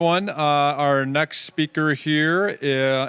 Our next speaker here,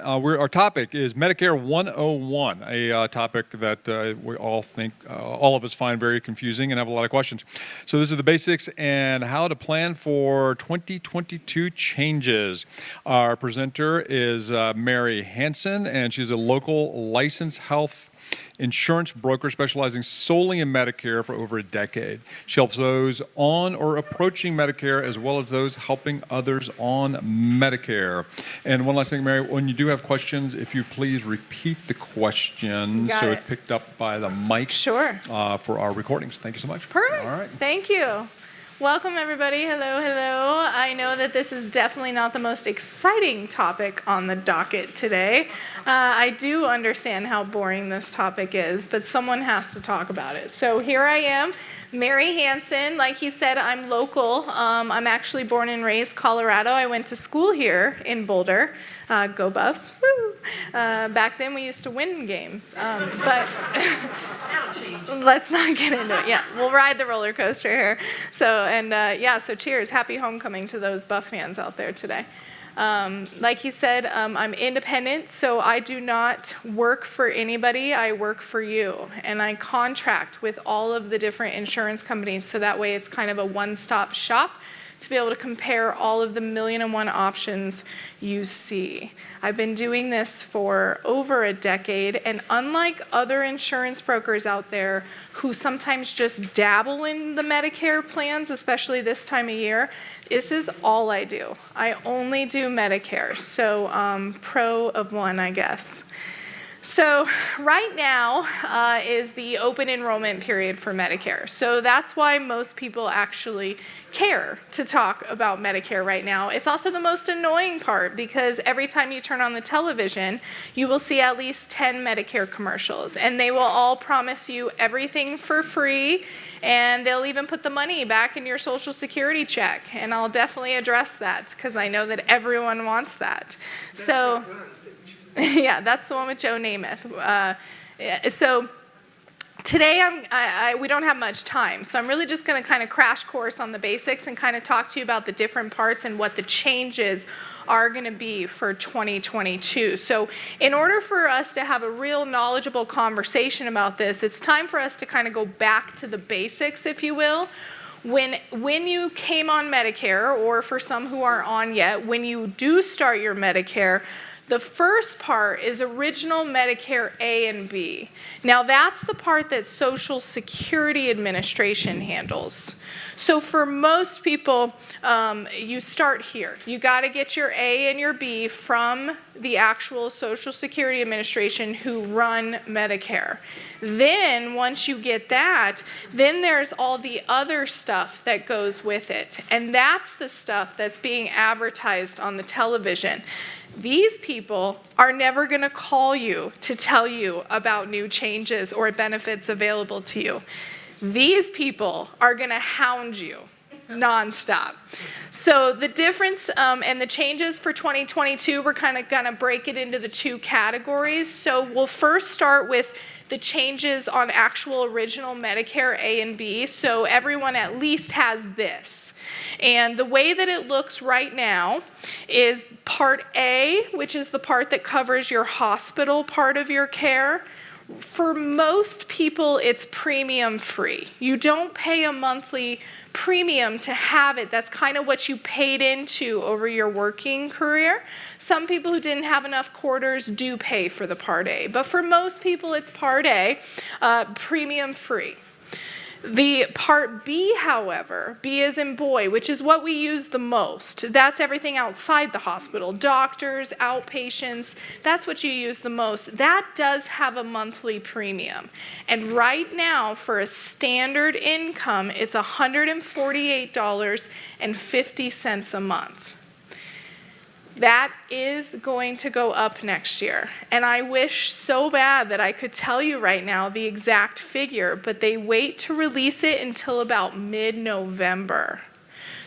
our topic is Medicare 101, a topic that we all think, all of us find very confusing and have a lot of questions. So this is the basics and how to plan for 2022 changes. Our presenter is Mary Hansen, and she's a local licensed health insurance broker specializing solely in Medicare for over a decade. She helps those on or approaching Medicare as well as those helping others on Medicare. And one last thing, Mary, when you do have questions, if you please repeat the question so it's picked up by the mic. Sure. For our recordings. Thank you so much. Perfect. All right. Thank you. Welcome, everybody. Hello, hello. I know that this is definitely not the most exciting topic on the docket today. I do understand how boring this topic is, but someone has to talk about it. So here I am, Mary Hansen. Like he said, I'm local. I'm actually born and raised Colorado. I went to school here in Boulder. Go Buffs. Woo. Back then we used to win games. But let's not get into it. Yeah, we'll ride the roller coaster here. So cheers. Happy homecoming to those Buff fans out there today. Like he said, I'm independent, so I do not work for anybody. I work for you, and I contract with all of the different insurance companies, so that way it's kind of a one-stop shop to be able to compare all of the 1,000,001 options you see. I've been doing this for over a decade, and unlike other insurance brokers out there who sometimes just dabble in the Medicare plans, especially this time of year, this is all I do. I only do Medicare, so pro of one, I guess. So right now is the open enrollment period for Medicare. So that's why most people actually care to talk about Medicare right now. It's also the most annoying part because every time you turn on the television, you will see at least 10 Medicare commercials, and they will all promise you everything for free, and they'll even put the money back in your Social Security check, and I'll definitely address that because I know that everyone wants that. So. Yeah, that's the one with Joe Namath. So today we don't have much time, so I'm really just going to kind of crash course on the basics and kind of talk to you about the different parts and what the changes are going to be for 2022. So in order for us to have a real knowledgeable conversation about this, it's time for us to kind of go back to the basics, if you will. When you came on Medicare, or for some who aren't on yet, when you do start your Medicare, the first part is original Medicare A and B. Now that's the part that Social Security Administration handles. So for most people, you start here. You got to get your A and your B from the actual Social Security Administration who run Medicare. Then once you get that, then there's all the other stuff that goes with it. And that's the stuff that's being advertised on the television. These people are never going to call you to tell you about new changes or benefits available to you. These people are going to hound you nonstop. So the difference and the changes for 2022, we're kind of going to break it into the two categories. So we'll first start with the changes on actual original Medicare A and B. So everyone at least has this. And the way that it looks right now is Part A, which is the part that covers your hospital part of your care. For most people, it's premium free. You don't pay a monthly premium to have it. That's kind of what you paid into over your working career. Some people who didn't have enough quarters do pay for the Part A, but for most people, it's Part A, premium free. The Part B, however, B as in boy, which is what we use the most. That's everything outside the hospital. Doctors, outpatients, that's what you use the most. That does have a monthly premium. And right now, for a standard income, it's $148.50 a month. That is going to go up next year. And I wish so bad that I could tell you right now the exact figure, but they wait to release it until about mid-November.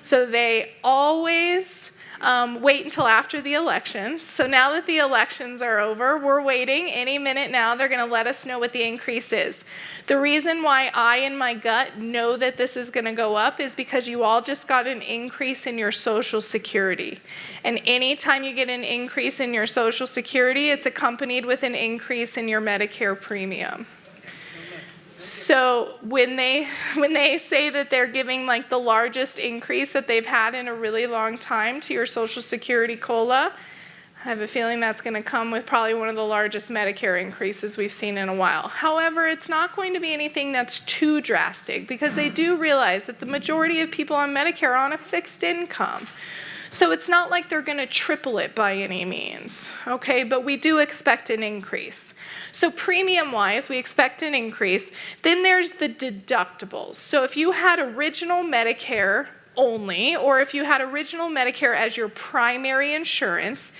So they always wait until after the elections. So now that the elections are over, we're waiting. Any minute now, they're going to let us know what the increase is. The reason why I, in my gut, know that this is going to go up is because you all just got an increase in your Social Security. And anytime you get an increase in your Social Security, it's accompanied with an increase in your Medicare premium. So when they say that they're giving like the largest increase that they've had in a really long time to your Social Security COLA, I have a feeling that's going to come with probably one of the largest Medicare increases we've seen in a while. However, it's not going to be anything that's too drastic because they do realize that the majority of people on Medicare are on a fixed income. So it's not like they're going to triple it by any means, okay? But we do expect an increase. So premium-wise, we expect an increase. Then there's the deductibles. So if you had original Medicare only, or if you had original Medicare as your primary insurance,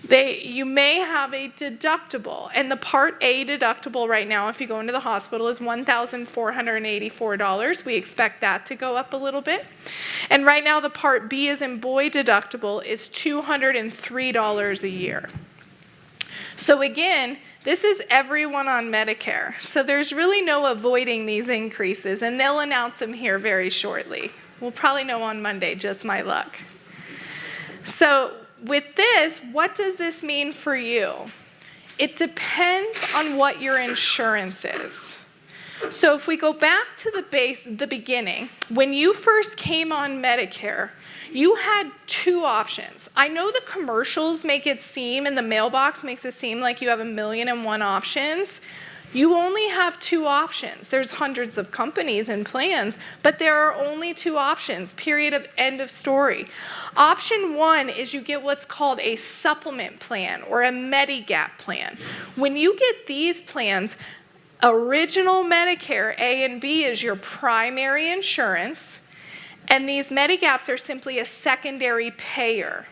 you may have a deductible. And the Part A deductible right now, if you go into the hospital, is $1,484. We expect that to go up a little bit. And right now, the Part B, as in boy, deductible is $203 a year. So again, this is everyone on Medicare. So there's really no avoiding these increases, and they'll announce them here very shortly. We'll probably know on Monday, just my luck. So with this, what does this mean for you? It depends on what your insurance is. So if we go back to the beginning, when you first came on Medicare, you had two options. I know the commercials make it seem, and the mailbox makes it seem like you have 1,000,001 options. You only have two options. There's hundreds of companies and plans, but there are only two options, period, of end of story. Option one is you get what's called a supplement plan or a Medigap plan. When you get these plans, original Medicare, A and B, is your primary insurance, and these Medigaps are simply a secondary payer.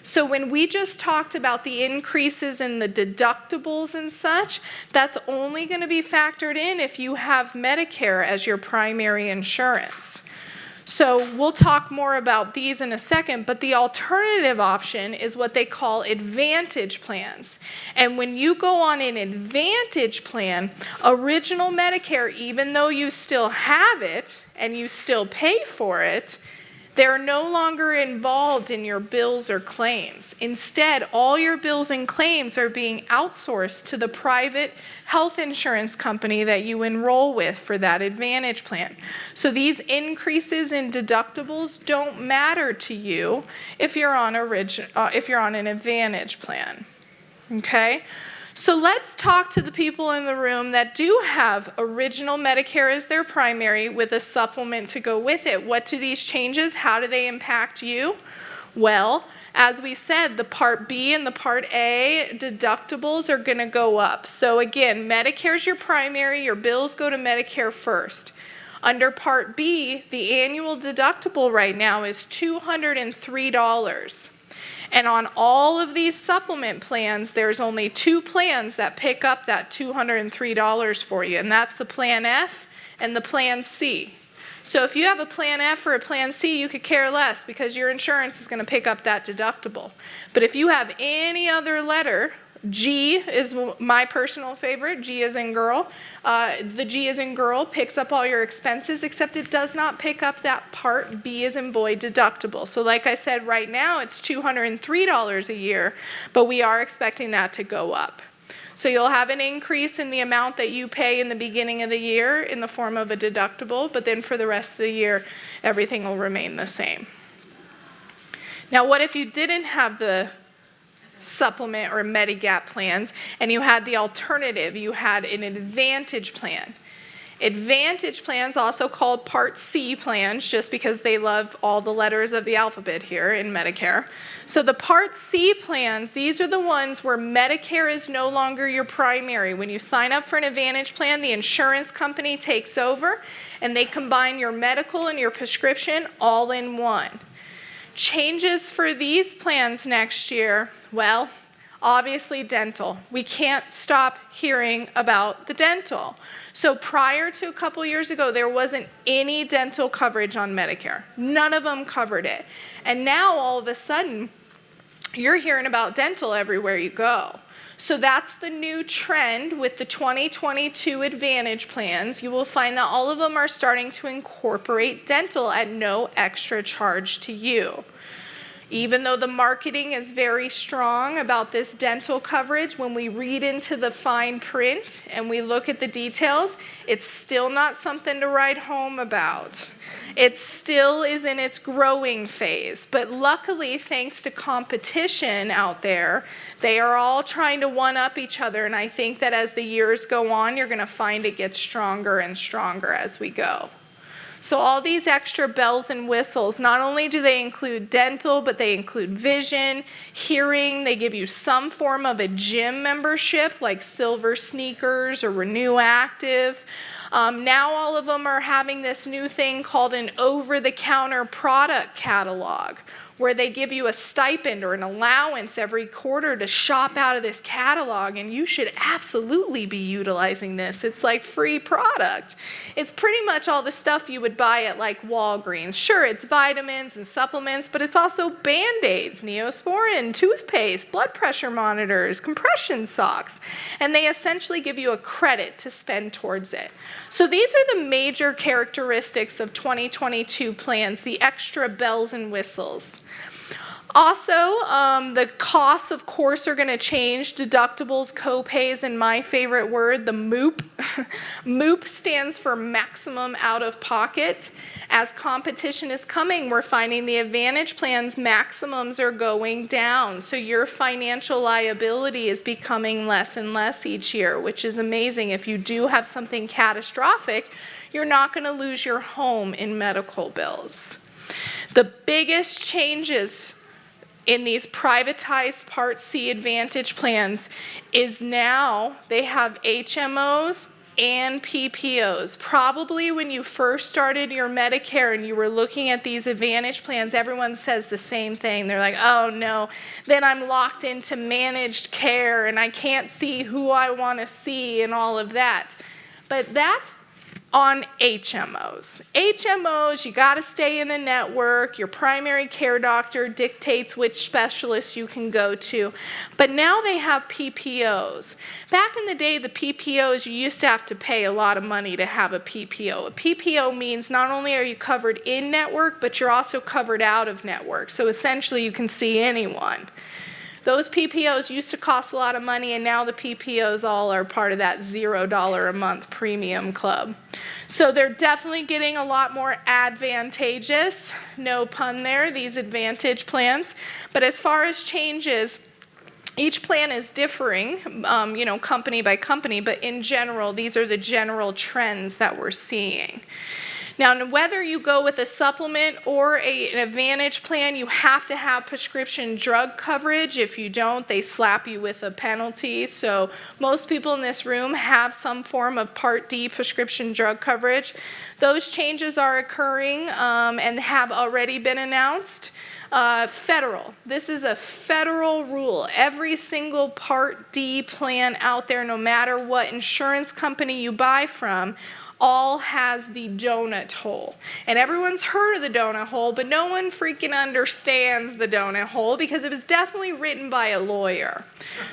So when we just talked about the increases in the deductibles and such, that's only going to be factored in if you have Medicare as your primary insurance. So we'll talk more about these in a second, but the alternative option is what they call Advantage plans. And when you go on an Advantage plan, original Medicare, even though you still have it and you still pay for it, they're no longer involved in your bills or claims. Instead, all your bills and claims are being outsourced to the private health insurance company that you enroll with for that Advantage plan. So these increases in deductibles don't matter to you if you're on an Advantage plan. Okay? So let's talk to the people in the room that do have original Medicare as their primary with a supplement to go with it. What do these changes, how do they impact you? Well, as we said, the Part B and the Part A deductibles are going to go up. So again, Medicare's your primary, your bills go to Medicare first. Under Part B, the annual deductible right now is $203. And on all of these supplement plans, there's only two plans that pick up that $203 for you, and that's the Plan F and the Plan C. So if you have a Plan F or a Plan C, you could care less because your insurance is going to pick up that deductible. But if you have any other letter, G is my personal favorite, G as in girl. The G as in girl picks up all your expenses, except it does not pick up that Part B as in boy deductible. So like I said, right now it's $203 a year, but we are expecting that to go up. So you'll have an increase in the amount that you pay in the beginning of the year in the form of a deductible, but then for the rest of the year, everything will remain the same. Now, what if you didn't have the supplement or Medigap plans and you had the alternative? You had an Advantage plan. Advantage plans, also called Part C plans, just because they love all the letters of the alphabet here in Medicare. So the Part C plans, these are the ones where Medicare is no longer your primary. When you sign up for an Advantage plan, the insurance company takes over and they combine your medical and your prescription all in one. Changes for these plans next year, well, Obviously, dental. We can't stop hearing about the dental. So prior to a couple years ago, there wasn't any dental coverage on Medicare. None of them covered it. And now, all of a sudden, you're hearing about dental everywhere you go. So that's the new trend with the 2022 Advantage plans. You will find that all of them are starting to incorporate dental at no extra charge to you. Even though the marketing is very strong about this dental coverage, when we read into the fine print and we look at the details, it's still not something to write home about. It still is in its growing phase. But luckily, thanks to competition out there, they are all trying to one-up each other. And I think that as the years go on, you're going to find it gets stronger and stronger as we go. So all these extra bells and whistles, not only do they include dental, but they include vision, hearing. They give you some form of a gym membership like Silver Sneakers or Renew Active. Now all of them are having this new thing called an over-the-counter product catalog, where they give you a stipend or an allowance every quarter to shop out of this catalog, and you should absolutely be utilizing this. It's like free product. It's pretty much all the stuff you would buy at like Walgreens. Sure, it's vitamins and supplements, but it's also Band-Aids, Neosporin, toothpaste, blood pressure monitors, compression socks, and they essentially give you a credit to spend towards it. So these are the major characteristics of 2022 plans, the extra bells and whistles. Also, the costs, of course, are going to change. Deductibles, copays, and my favorite word, the MOOP. MOOP stands for maximum out-of-pocket. As competition is coming, we're finding the Advantage plans maximums are going down. So your financial liability is becoming less and less each year, which is amazing. If you do have something catastrophic, you're not going to lose your home in medical bills. The biggest changes in these privatized Part C Advantage plans is now they have HMOs and PPOs. Probably when you first started your Medicare and you were looking at these Advantage plans, everyone says the same thing. They're like, oh no, then I'm locked into managed care and I can't see who I want to see and all of that. But that's on HMOs. HMOs, you got to stay in the network. Your primary care doctor dictates which specialists you can go to. But now they have PPOs. Back in the day, the PPOs, you used to have to pay a lot of money to have a PPO. A PPO means not only are you covered in network, but you're also covered out of network. So essentially, you can see anyone. Those PPOs used to cost a lot of money, and now the PPOs all are part of that $0 a month premium club. So they're definitely getting a lot more advantageous, no pun there, these Advantage plans. But as far as changes, each plan is differing, company by company, but in general, these are the general trends that we're seeing. Now, whether you go with a supplement or an Advantage plan, you have to have prescription drug coverage. If you don't, they slap you with a penalty. So most people in this room have some form of Part D prescription drug coverage. Those changes are occurring and have already been announced. Federal. This is a federal rule. Every single Part D plan out there, no matter what insurance company you buy from, all has the donut hole. And everyone's heard of the donut hole, but no one freaking understands the donut hole because it was definitely written by a lawyer.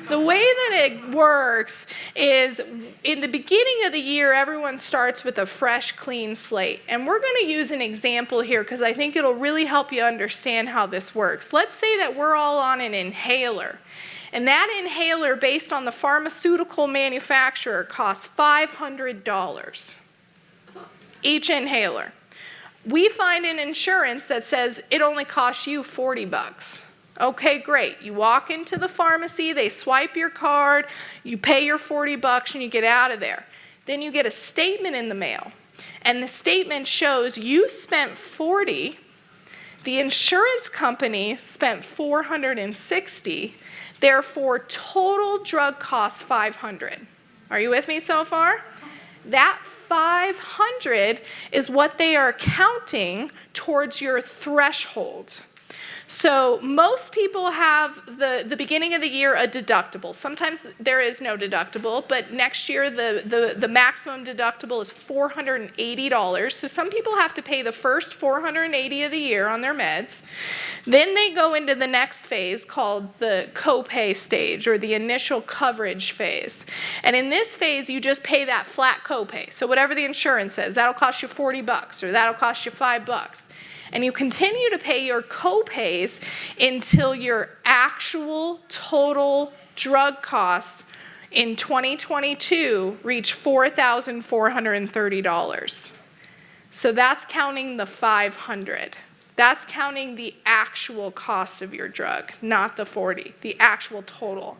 The way that it works is in the beginning of the year, everyone starts with a fresh, clean slate. And we're going to use an example here because I think it'll really help you understand how this works. Let's say that we're all on an inhaler. And that inhaler, based on the pharmaceutical manufacturer, costs $500. Each inhaler. We find an insurance that says it only costs you $40. Okay, great. You walk into the pharmacy, they swipe your card, you pay your $40 and you get out of there. Then you get a statement in the mail. And the statement shows you spent $40, the insurance company spent $460, therefore total drug costs $500. Are you with me so far? That $500 is what they are counting towards your threshold. So most people have the beginning of the year a deductible. Sometimes there is no deductible, but next year the maximum deductible is $480. So some people have to pay the first $480 of the year on their meds. Then they go into the next phase called the copay stage, or the initial coverage phase. And in this phase, you just pay that flat copay. So whatever the insurance says, that'll cost you $40 or that'll cost you $5. And you continue to pay your copays until your actual total drug costs in 2022 reach $4,430. So that's counting the $500. That's counting the actual cost of your drug, not the $40, the actual total.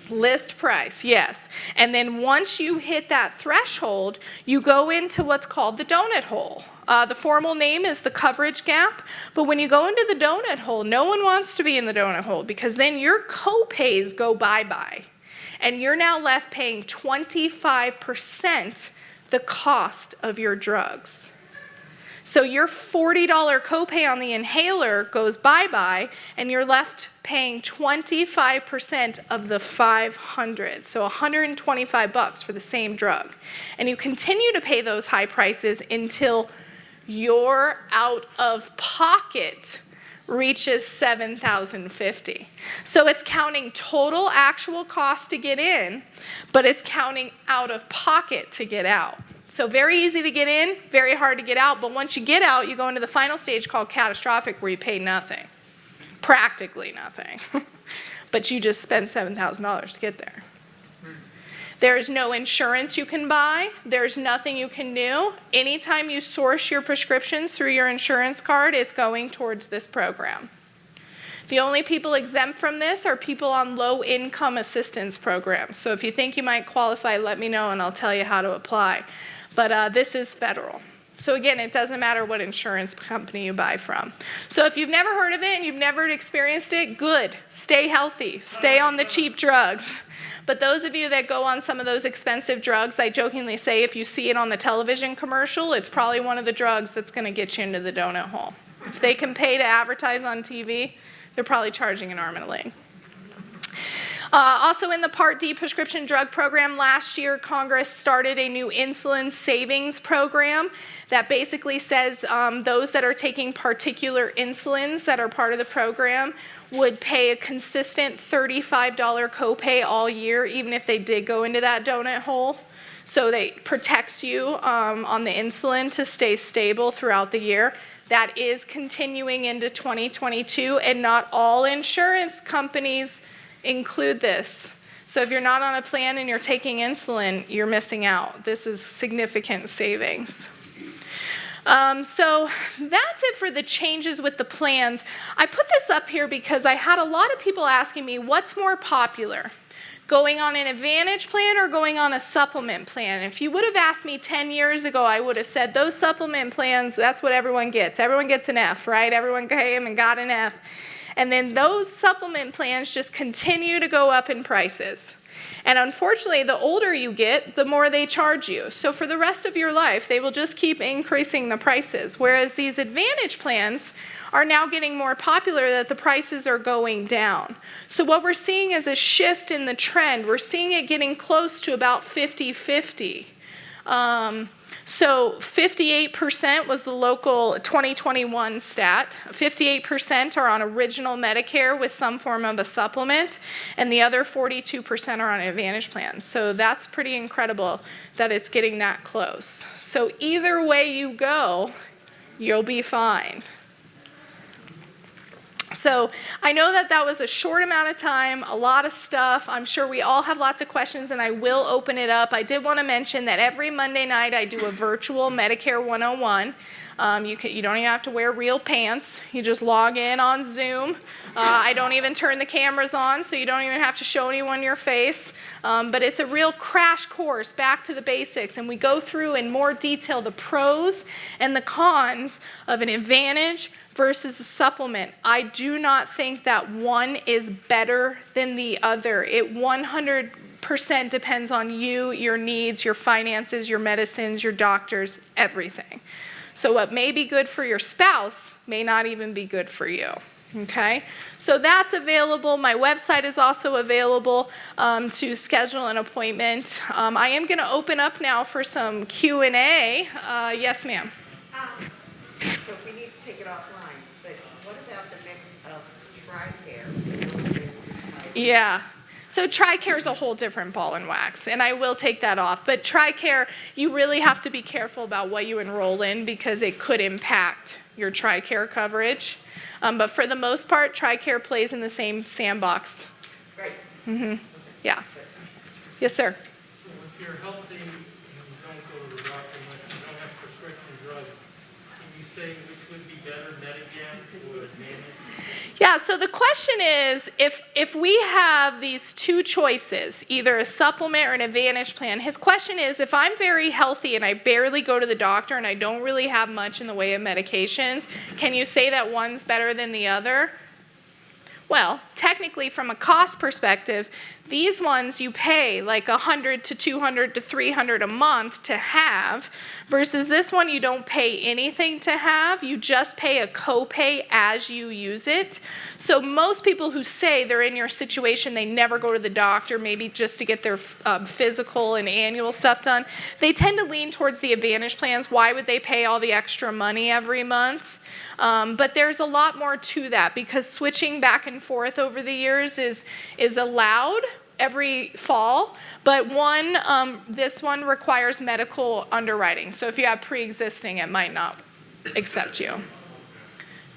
List price, yes. And then once you hit that threshold, you go into what's called the donut hole. The formal name is the coverage gap, but when you go into the donut hole, no one wants to be in the donut hole because then your co-pays go bye-bye. And you're now left paying 25% the cost of your drugs. So your $40 copay on the inhaler goes bye-bye, and you're left paying 25% of the $500, so $125 for the same drug. And you continue to pay those high prices until your out-of-pocket reaches $7,050. So it's counting total actual cost to get in, but it's counting out-of-pocket to get out. So very easy to get in, very hard to get out, but once you get out, you go into the final stage called catastrophic, where you pay nothing, practically nothing, but you just spend $7,000 to get there. There's no insurance you can buy. There's nothing you can do. Anytime you source your prescriptions through your insurance card, it's going towards this program. The only people exempt from this are people on low-income assistance programs. So if you think you might qualify, let me know and I'll tell you how to apply. But this is federal. So again, it doesn't matter what insurance company you buy from. So if you've never heard of it and you've never experienced it, good. Stay healthy. Stay on the cheap drugs. But those of you that go on some of those expensive drugs, I jokingly say if you see it on the television commercial, it's probably one of the drugs that's going to get you into the donut hole. If they can pay to advertise on TV, they're probably charging an arm and a leg. Also in the Part D prescription drug program last year, Congress started a new insulin savings program that basically says those that are taking particular insulins that are part of the program would pay a consistent $35 copay all year, even if they did go into that donut hole. So it protects you on the insulin to stay stable throughout the year. That is continuing into 2022, and not all insurance companies include this. So if you're not on a plan and you're taking insulin, you're missing out. This is significant savings. So that's it for the changes with the plans. I put this up here because I had a lot of people asking me, what's more popular? Going on an Advantage plan or going on a supplement plan? If you would have asked me 10 years ago, I would have said those supplement plans, that's what everyone gets. Everyone gets an F, right? Everyone came and got an F. And then those supplement plans just continue to go up in prices. And unfortunately, the older you get, the more they charge you. So for the rest of your life, they will just keep increasing the prices. Whereas these Advantage plans are now getting more popular, that the prices are going down. So what we're seeing is a shift in the trend. We're seeing it getting close to about 50-50. So 58% was the local 2021 stat. 58% are on original Medicare with some form of a supplement, and the other 42% are on Advantage plans. So that's pretty incredible that it's getting that close. So either way you go, you'll be fine. So I know that that was a short amount of time, a lot of stuff. I'm sure we all have lots of questions, and I will open it up. I did want to mention that every Monday night I do a virtual Medicare 101. You don't even have to wear real pants. You just log in on Zoom. I don't even turn the cameras on, so you don't even have to show anyone your face. But it's a real crash course back to the basics, and we go through in more detail the pros and the cons of an Advantage versus a supplement. I do not think that one is better than the other. It 100% depends on you, your needs, your finances, your medicines, your doctors, everything. So what may be good for your spouse may not even be good for you. Okay, so that's available. My website is also available to schedule an appointment. I am going to open up now for some Q&A. Yes, ma'am. So we need to take it offline, but what about the mix of Tricare? Yeah. So Tricare is a whole different ball and wax, and I will take that off. But Tricare, you really have to be careful about what you enroll in because it could impact your Tricare coverage. But for the most part, Tricare plays in the same sandbox. Right. Mm-hmm. Yeah. Yes, sir. So if you're healthy and you don't go to the doctor much, you don't have prescription drugs, can you say which would be better, Medicare or Advantage? Yeah, so the question is, if we have these two choices, either a supplement or an Advantage plan, his question is, if I'm very healthy and I barely go to the doctor and I don't really have much in the way of medications, can you say that one's better than the other? Well, technically, from a cost perspective, these ones you pay like $100 to $200 to $300 a month to have, versus this one you don't pay anything to have. You just pay a copay as you use it. So most people who say they're in your situation, they never go to the doctor, maybe just to get their physical and annual stuff done, they tend to lean towards the Advantage plans. Why would they pay all the extra money every month? But there's a lot more to that because switching back and forth over the years is allowed every fall. But this one requires medical underwriting. So if you have pre-existing, it might not accept you.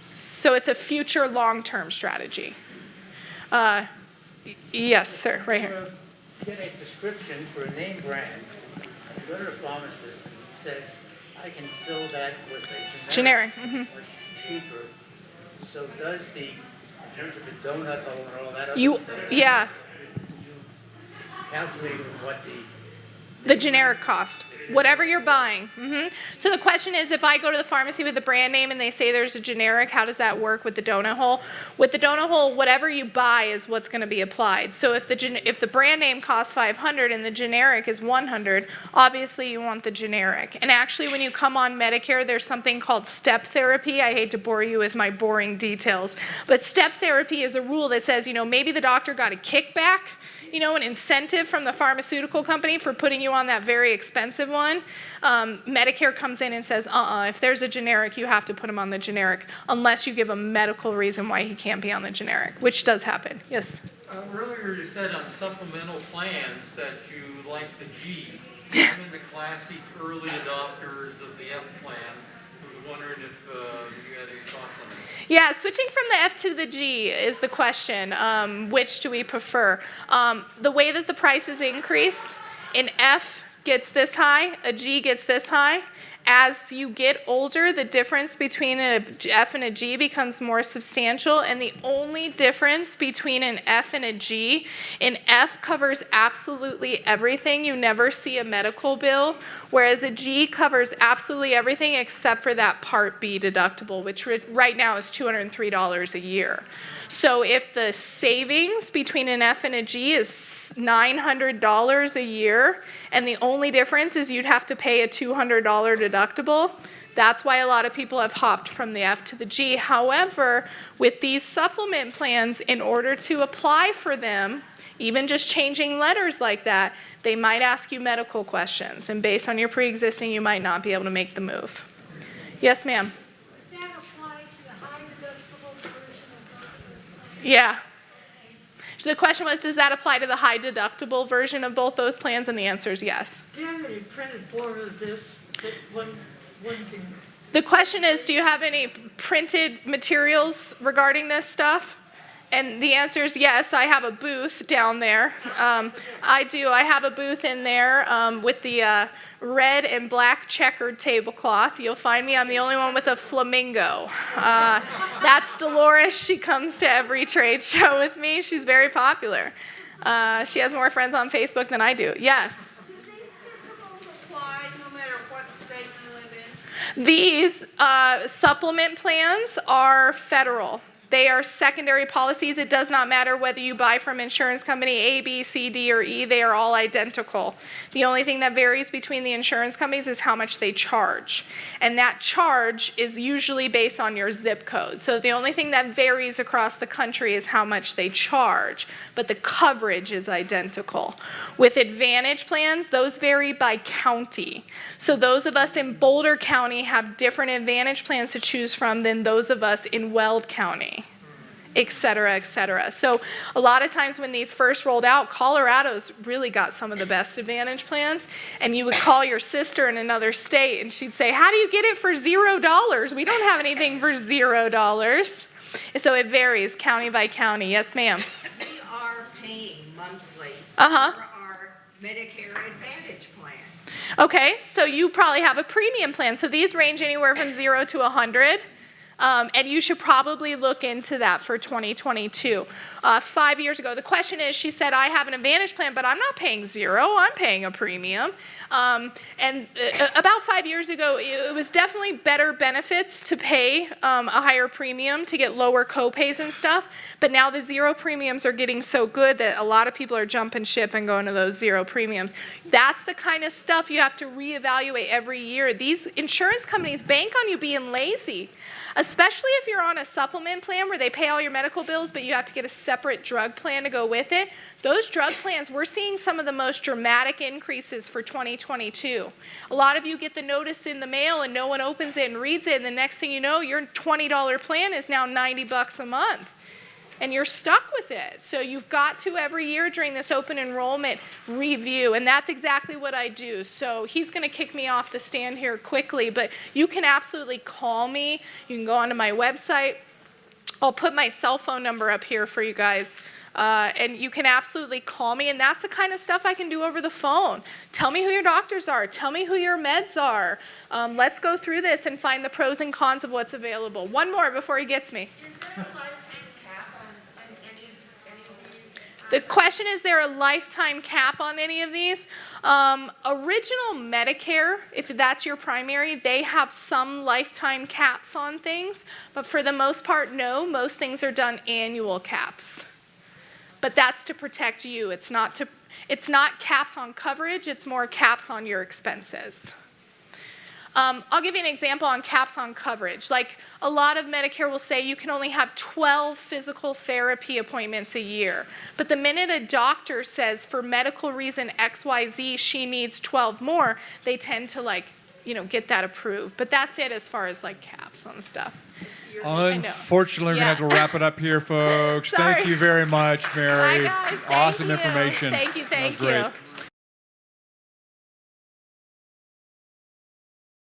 So it's a future long-term strategy. Yes, sir, right here. Get a prescription for a name brand, you go to the pharmacist and it says, I can fill that with a generic. Mm-hmm. Or cheaper. So does in terms of the donut hole and all that other stuff, Yeah, you calculate what the generic cost, whatever you're buying. Mm-hmm. So the question is, if I go to the pharmacy with the brand name and they say there's a generic, how does that work with the donut hole? With the donut hole, whatever you buy is what's going to be applied. So if the brand name costs $500 and the generic is $100, obviously you want the generic. And actually, when you come on Medicare, there's something called step therapy. I hate to bore you with my boring details, but step therapy is a rule that says, maybe the doctor got a kickback, an incentive from the pharmaceutical company for putting you on that very expensive one. Medicare comes in and says, if there's a generic, you have to put him on the generic, unless you give a medical reason why he can't be on the generic, which does happen. Yes? Earlier you said on supplemental plans that you like the G. I'm in the classic early adopters of the F plan. I was wondering if you had any thoughts on that. Yeah, switching from the F to the G is the question. Which do we prefer? The way that the prices increase, an F gets this high, a G gets this high. As you get older, the difference between an F and a G becomes more substantial, and the only difference between an F and a G, an F covers absolutely everything. You never see a medical bill, whereas a G covers absolutely everything except for that Part B deductible, which right now is $203 a year. So if the savings between an F and a G is $900 a year, and the only difference is you'd have to pay a $200 deductible, that's why a lot of people have hopped from the F to the G. However, with these supplement plans, in order to apply for them, even just changing letters like that, they might ask you medical questions. And based on your pre-existing, you might not be able to make the move. Yes, ma'am? Does that apply to the high deductible version of both of those plans? Yeah. So the question was, does that apply to the high deductible version of both those plans? And the answer is yes. Do you have any printed form of this that one can? The question is, do you have any printed materials regarding this stuff? And the answer is yes. I have a booth down there. I do. I have a booth in there with the red and black checkered tablecloth. You'll find me. I'm the only one with a flamingo. That's Dolores. She comes to every trade show with me. She's very popular. She has more friends on Facebook than I do. Yes? Do these principles apply no matter what state you live in? These supplement plans are federal. They are secondary policies. It does not matter whether you buy from insurance company A, B, C, D, or E. They are all identical. The only thing that varies between the insurance companies is how much they charge. And that charge is usually based on your zip code. So the only thing that varies across the country is how much they charge. But the coverage is identical. With Advantage plans, those vary by county. So those of us in Boulder County have different Advantage plans to choose from than those of us in Weld County, et cetera, et cetera. So a lot of times when these first rolled out, Colorado's really got some of the best Advantage plans. And you would call your sister in another state and she'd say, how do you get it for $0? We don't have anything for $0. So it varies county by county. Yes, ma'am. We are paying monthly Uh-huh. for our Medicare Advantage plan. Okay, so you probably have a premium plan. So these range anywhere from 0 to 100. And you should probably look into that for 2022. 5 years ago, the question is, she said, I have an Advantage plan, but I'm not paying 0, I'm paying a premium. About 5 years ago, it was definitely better benefits to pay a higher premium to get lower co-pays and stuff. But now the 0 premiums are getting so good that a lot of people are jumping ship and going to those 0 premiums. That's the kind of stuff you have to reevaluate every year. These insurance companies bank on you being lazy. Especially if you're on a supplement plan where they pay all your medical bills, but you have to get a separate drug plan to go with it. Those drug plans, we're seeing some of the most dramatic increases for 2022. A lot of you get the notice in the mail and no one opens it and reads it, and the next thing you know, your $20 plan is now $90 a month. And you're stuck with it. So you've got to every year during this open enrollment review, and that's exactly what I do. So he's going to kick me off the stand here quickly, but you can absolutely call me. You can go onto my website. I'll put my cell phone number up here for you guys. And you can absolutely call me, and that's the kind of stuff I can do over the phone. Tell me who your doctors are. Tell me who your meds are. Let's go through this and find the pros and cons of what's available. One more before he gets me. Is there a lifetime cap on any of these? The question is there a lifetime cap on any of these? Original Medicare, if that's your primary, they have some lifetime caps on things, but for the most part, no. Most things are done annual caps. But that's to protect you. It's not caps on coverage, it's more caps on your expenses. I'll give you an example on caps on coverage. Like a lot of Medicare will say you can only have 12 physical therapy appointments a year. But the minute a doctor says for medical reason XYZ she needs 12 more, they tend to get that approved. But that's it as far as caps on stuff. Unfortunately, we're going to have to wrap it up here, folks. Sorry. Thank you very much, Mary. Bye, guys. Thank Awesome you. information. Thank you. That was great.